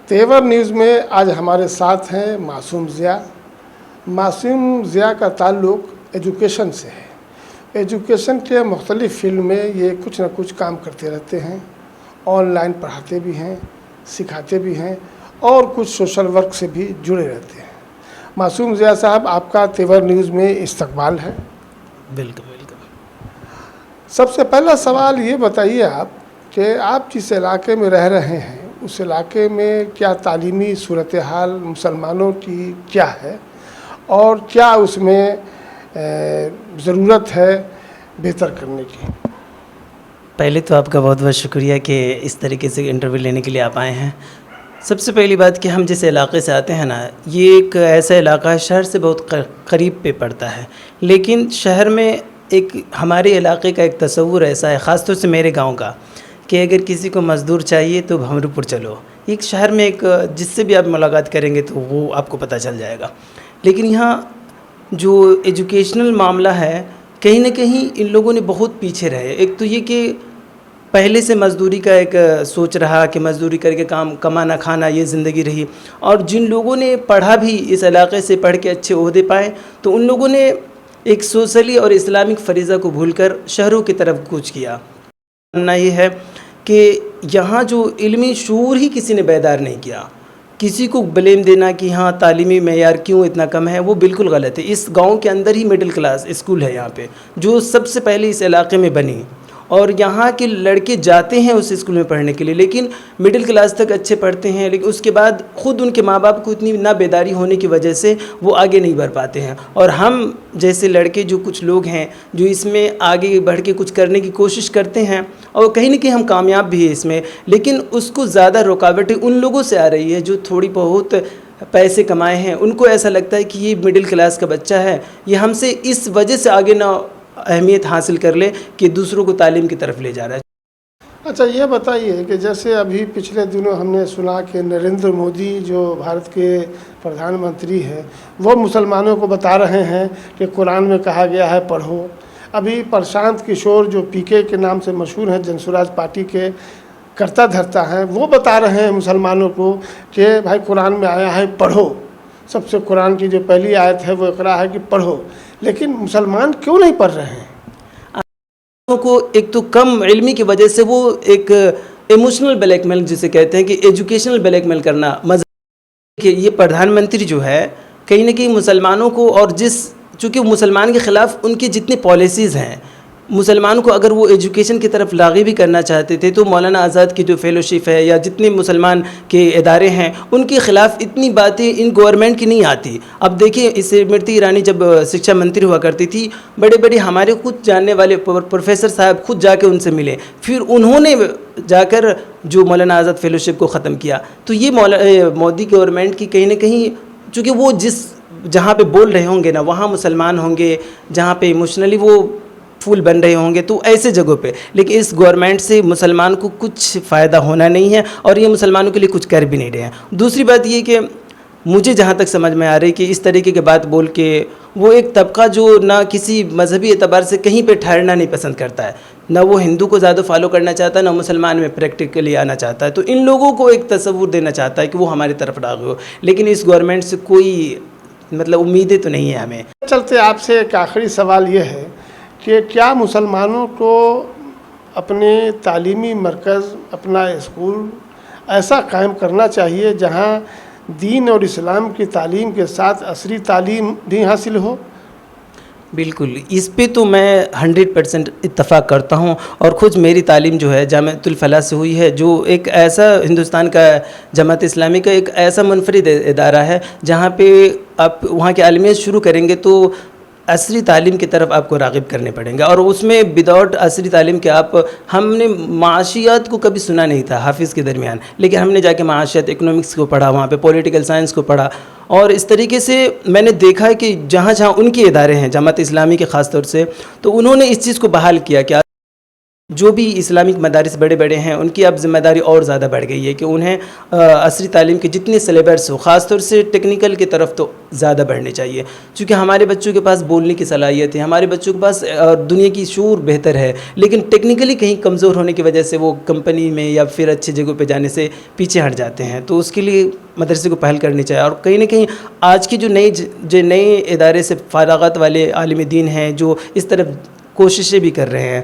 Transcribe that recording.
तेवर न्यूज़ में आज हमारे साथ हैं मासूम ज़िया। मासूम ज़िया का ताल्लुक़ एजुकेशन से है। एजुकेशन के मुख्तलिफ़ फील्ड में ये कुछ ना कुछ काम करते रहते हैं। ऑनलाइन पढ़ाते भी हैं, सिखाते भी हैं और कुछ सोशल वर्क से भी जुड़े रहते हैं। मासूम ज़िया साहब, आपका तेवर न्यूज़ में इस्तकबाल है। बिल्कुल बिल्कुल। सबसे पहला सवाल ये बताइए आप कि आप जिस इलाके में रह रहे हैं उस इलाके में क्या तालीमी सूरत हाल मुसलमानों की क्या है और क्या उसमें ज़रूरत है बेहतर करने की। पहले तो आपका बहुत बहुत शुक्रिया कि इस तरीके से इंटरव्यू लेने के लिए आप आए हैं। सबसे पहली बात कि हम जिस इलाके से आते हैं ना, ये एक ऐसा इलाका है शहर से बहुत करीब पे पड़ता है, लेकिन शहर में एक हमारे इलाके का एक तस्वुर ऐसा है, ख़ास तौर से मेरे गांव का, कि अगर किसी को मज़दूर चाहिए तो भंवरीपुर चलो। एक शहर में एक जिससे भी आप मुलाकात करेंगे तो वो आपको पता चल जाएगा। लेकिन यहाँ जो एजुकेशनल मामला है, कहीं ना कहीं इन लोगों ने बहुत पीछे रहे। एक तो ये कि पहले से मज़दूरी का एक सोच रहा कि मज़दूरी करके काम कमाना खाना ये ज़िंदगी रही, और जिन लोगों ने पढ़ा भी इस इलाके से पढ़ के अच्छे ओहदे पाए, तो उन लोगों ने एक सोशली और इस्लामिक फरीज़ा को भूलकर शहरों की तरफ कूच किया। मानना ये है कि यहाँ जो इल्मी शऊर ही किसी ने बेदार नहीं किया। किसी को ब्लेम देना कि हाँ तालीमी मेयार क्यों इतना कम है, वो बिल्कुल गलत है। इस गांव के अंदर ही मिडिल क्लास स्कूल है यहाँ पे, जो सबसे पहले इस इलाके में बनी, और यहाँ के लड़के जाते हैं उस स्कूल में पढ़ने के लिए, लेकिन मिडिल क्लास तक अच्छे पढ़ते हैं, लेकिन उसके बाद ख़ुद उनके माँ बाप को इतनी ना बेदारी होने की वजह से वो आगे नहीं बढ़ पाते हैं। और हम जैसे लड़के जो कुछ लोग हैं जो इसमें आगे बढ़ के कुछ करने की कोशिश करते हैं, और कहीं ना कहीं हम कामयाब भी हैं इसमें, लेकिन उसको ज़्यादा रुकावटें उन लोगों से आ रही है जो थोड़ी बहुत पैसे कमाए हैं। उनको ऐसा लगता है कि ये मिडिल क्लास का बच्चा है, ये हमसे इस वजह से आगे ना अहमियत हासिल कर ले कि दूसरों को तालीम की तरफ ले जा रहा है। अच्छा, ये बताइए कि जैसे अभी पिछले दिनों हमने सुना कि नरेंद्र मोदी जो भारत के प्रधानमंत्री हैं, वो मुसलमानों को बता रहे हैं कि कुरान में कहा गया है पढ़ो। अभी प्रशांत किशोर जो पीके के नाम से मशहूर हैं, जनसुराज पार्टी के करता धरता हैं, वो बता रहे हैं मुसलमानों को कि भाई कुरान में आया है पढ़ो। सबसे कुरान की जो पहली आयत है वो इकरा है कि पढ़ो, लेकिन मुसलमान क्यों नहीं पढ़ रहे हैं? को एक तो कम इल्मी की वजह से वो एक इमोशनल ब्लैकमेल जिसे कहते हैं कि एजुकेशनल ब्लैकमेल करना, कि ये प्रधानमंत्री जो है कहीं ना कहीं मुसलमानों को, और चूँकि मुसलमान के ख़िलाफ़ उनकी जितनी पॉलिसीज़ हैं, मुसलमान को अगर वो एजुकेशन की तरफ राग़िब भी करना चाहते थे तो मौलाना आज़ाद की जो फेलोशिप है या जितने मुसलमान के इदारे हैं उनके ख़िलाफ़ इतनी बातें इन गवर्नमेंट की नहीं आती। अब देखिए, इससे स्मृति ईरानी जब शिक्षा मंत्री हुआ करती थी, बड़े बड़े हमारे खुद जानने वाले प्रोफेसर साहब खुद जाके उनसे मिले, फिर उन्होंने जाकर जो मौलाना आज़ाद फेलोशिप को ख़त्म किया। तो ये मोदी गवर्नमेंट की कहीं ना कहीं, चूँकि वो जहाँ पे बोल रहे होंगे ना वहाँ मुसलमान होंगे, जहाँ पे इमोशनली वो फूल बन रहे होंगे, तो ऐसे जगहों पे, लेकिन इस गवर्नमेंट से मुसलमान को कुछ फ़ायदा होना नहीं है और ये मुसलमानों के लिए कुछ कर भी नहीं रहे हैं। दूसरी बात ये कि मुझे जहाँ तक समझ में आ रही कि इस तरीके की बात बोल के वो एक तबका जो ना किसी मजहबी एतबार से कहीं पे ठहरना नहीं पसंद करता है, ना वो हिंदू को ज़्यादा फॉलो करना चाहता है, ना मुसलमान में प्रैक्टिकली आना चाहता है, तो इन लोगों को एक तस्वुर देना चाहता है कि वो हमारी तरफ राग़िब हो, लेकिन इस गवर्नमेंट से कोई मतलब उम्मीदें तो नहीं है हमें। चलते आपसे एक आखिरी सवाल ये है कि क्या मुसलमानों को अपने तालीमी मरकज़, अपना स्कूल ऐसा कायम करना चाहिए जहां दीन और इस्लाम की तालीम के साथ असरी तालीम भी हासिल हो? बिल्कुल, इस पे तो मैं 100% इत्तफ़ाक़ करता हूँ, और खुद मेरी तालीम जो है जामिअतुल फ़लाह से हुई है, जो एक ऐसा हिंदुस्तान का जमात इस्लामी का एक ऐसा मुनफ़रिद इदारा है जहाँ पे आप वहाँ की आलमियत शुरू करेंगे तो असरी तालीम की तरफ आपको राग़िब करने पड़ेंगे, और उसमें विदाउट असरी तालीम के हमने माशियात को कभी सुना नहीं था हाफिज़ के दरमियान, लेकिन हमने जाके माशियात इकोनॉमिक्स को पढ़ा, वहाँ पे पॉलिटिकल साइंस को पढ़ा, और इस तरीके से मैंने देखा है कि जहाँ जहाँ उनके इदारे हैं जमात इस्लामी के ख़ास तौर से, तो उन्होंने इस चीज़ को बहाल किया कि جو بھی اسلامک مدارس بڑے بڑے ہیں ان کی اب ذمہ داری اور زیادہ بڑھ گئی ہے کہ انہیں عصری تعلیم کے جتنے سلیبس ہو، خاص طور سے ٹیکنیکل کی طرف تو زیادہ بڑھنے چاہیے، چونکہ ہمارے بچوں کے پاس بولنے کی صلاحیت ہے، ہمارے بچوں کے پاس دنیا کی شعور بہتر ہے، لیکن ٹیکنیکلی کہیں کمزور ہونے کی وجہ سے وہ کمپنی میں یا پھر اچھی جگہوں پہ جانے سے پیچھے ہٹ جاتے ہیں۔ تو اس کے لیے مدرسے کو پہل کرنی چاہیے، اور کہیں نہ کہیں آج کی جو نئے ادارے سے فراغت والے عالم دین ہیں جو اس طرف کوششیں بھی کر رہے ہیں،